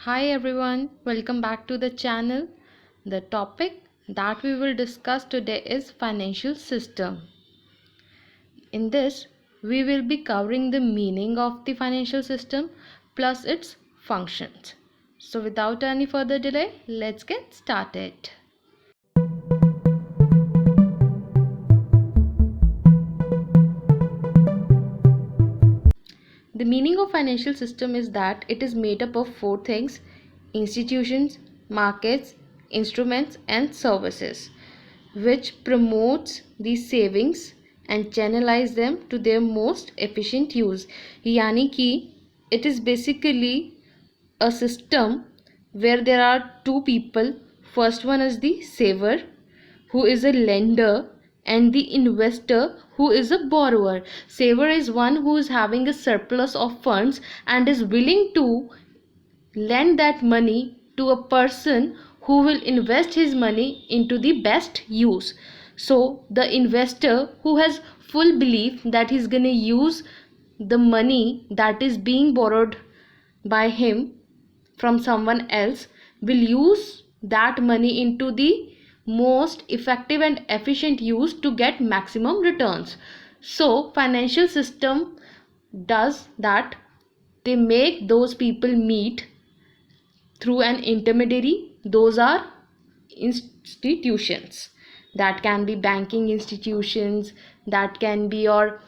Hi everyone, welcome back to the channel. The topic that we will discuss today is financial system. In this, we will be covering the meaning of the financial system plus its functions. So without any further delay, let's get started. The meaning of financial system is that it is made up of four things: institutions, markets, instruments and services, which promotes these savings and channelize them to their most efficient use. यानी कि it is basically a system where there are two people. First one is the saver, who is a lender, and the investor, who is a borrower. Saver is one who is having a surplus of funds and is willing to lend that money to a person who will invest his money into the best use. So the investor who has full belief that he's going to use the money that is being borrowed by him from someone else will use that money into the most effective and efficient use to get maximum returns. So financial system does that. They make those people meet through an intermediary. Those are institutions. That can be banking institutions, that can be your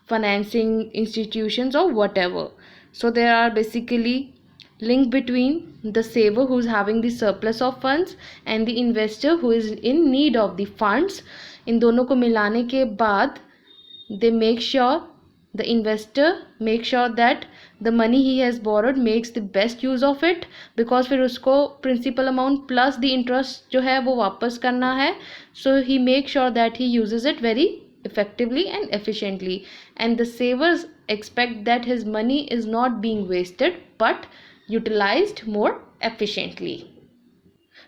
financing institutions or whatever. So there are basically link between the saver who's having the surplus of funds and the investor who is in need of the funds. इन दोनों को मिलाने के बाद they make sure, the investor makes sure that the money he has borrowed makes the best use of it, because फिर उसको principal amount plus the interest जो है वो वापस करना है. So he makes sure that he uses it very effectively and efficiently, and the savers expect that his money is not being wasted but utilized more efficiently.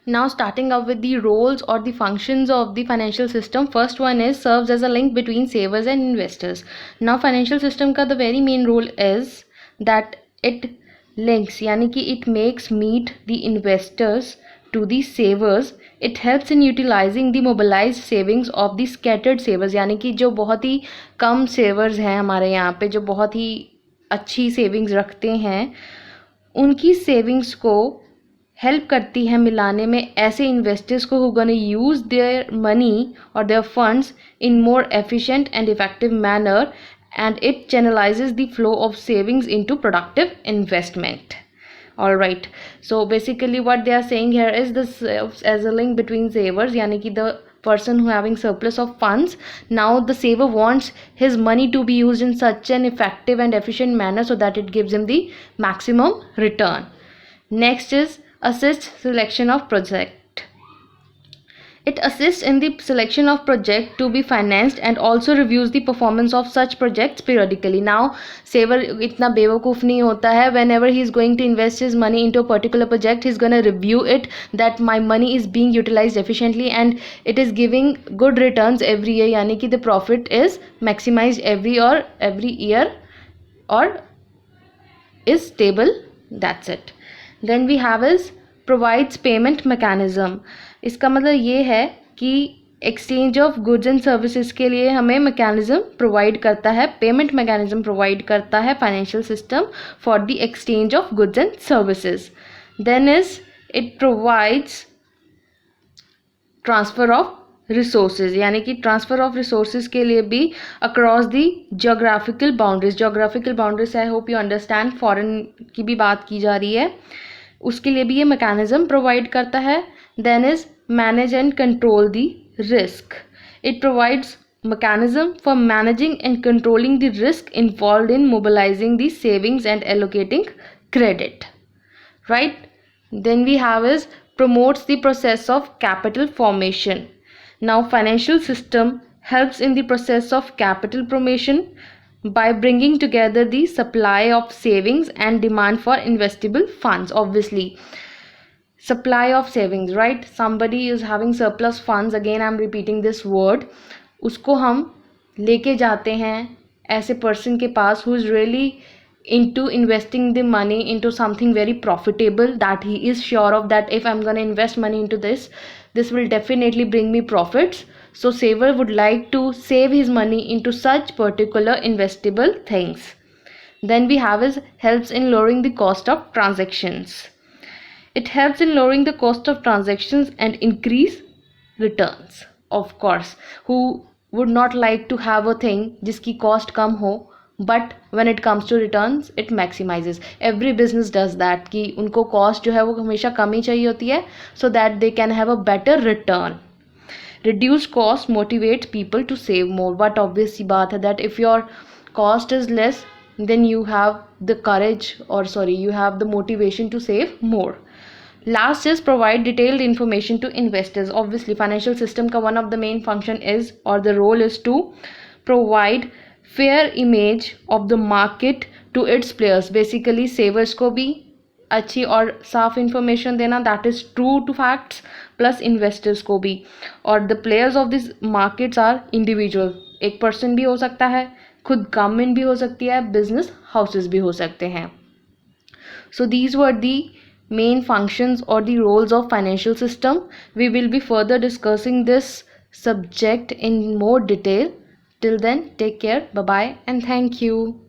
Now starting up with the roles or the functions of the financial system. First one is serves as a link between savers and investors. Now financial system का the very main role is that it links, यानी कि it makes meet the investors to the savers. It helps in utilizing the mobilized savings of the scattered savers, यानी कि जो बहुत ही कम savers हैं हमारे यहाँ पे, जो बहुत ही अच्छी savings रखते हैं, उनकी savings को हेल्प करती है मिलाने में ऐसे इन्वेस्टर्स को who gonna use their money और their funds in more efficient and effective manner, and it channelizes the flow of savings into productive investment. All right, so basically what they are saying here is this as a link between savers, yani ki the person who having surplus of funds, now the saver wants his money to be used in such an effective and efficient manner so that it gives him the maximum return. Next is assist selection of project. It assists in the selection of project to be financed and also reviews the performance of such projects periodically. Now saver इतना बेवकूफ़ नहीं होता है. Whenever he is going to invest his money into a particular project, he is going to review it that my money is being utilized efficiently and it is giving good returns every year, यानी कि the profit is maximized every year or is stable. That's it. Then we have is provides payment mechanism. इसका मतलब ये है कि exchange of goods and services के लिए हमें मैकेनिज्म प्रोवाइड करता है, पेमेंट मैकेनिज्म प्रोवाइड करता है financial system for the exchange of goods and services. Then is it provides transfer of resources, यानी कि ट्रांसफ़र ऑफ रिसोर्सेज के लिए भी across the geographical boundaries. Geographical boundaries I hope you understand, foreign की भी बात की जा रही है, उसके लिए भी ये मैकेनिज्म प्रोवाइड करता है. Then is manage and control the risk. It provides mechanism for managing and controlling the risk involved in mobilizing the savings and allocating credit, right? Then we have is promotes the process of capital formation. Now financial system helps in the process of capital formation by bringing together the supply of savings and demand for investable funds. Obviously supply of savings, right? Somebody is having surplus funds, again I'm repeating this word, उसको हम लेके जाते हैं ऐसे person के पास who is really into investing the money into something very profitable, that he is sure of that if I'm going to invest money into this will definitely bring me profits. So saver would like to save his money into such particular investable things. Then we have is helps in lowering the cost of transactions. It helps in lowering the cost of transactions and increase returns. Of course, who would not like to have a thing जिसकी cost कम हो, but when it comes to returns it maximizes. Every business does that कि उनको cost जो है वो हमेशा कम ही चाहिए होती है, so that they can have a better return. Reduced cost motivates people to save more. But obvious सी बात है that if your cost is less, then you have the courage, or sorry, you have the motivation to save more. Last is provide detailed information to investors. Obviously financial system का one of the main function is, or the role is to provide fair image of the market to its players. Basically savers को भी अच्छी और साफ information देना, that is true to facts, plus investors को भी. और the players of this markets are individual. एक पर्सन भी हो सकता है, खुद गवर्नमेंट भी हो सकती है, बिजनेस हाउसेस भी हो सकते हैं. So these were the main functions or the roles of financial system. We will be further discussing this subject in more detail. Till then, take care, bye bye, and thank you.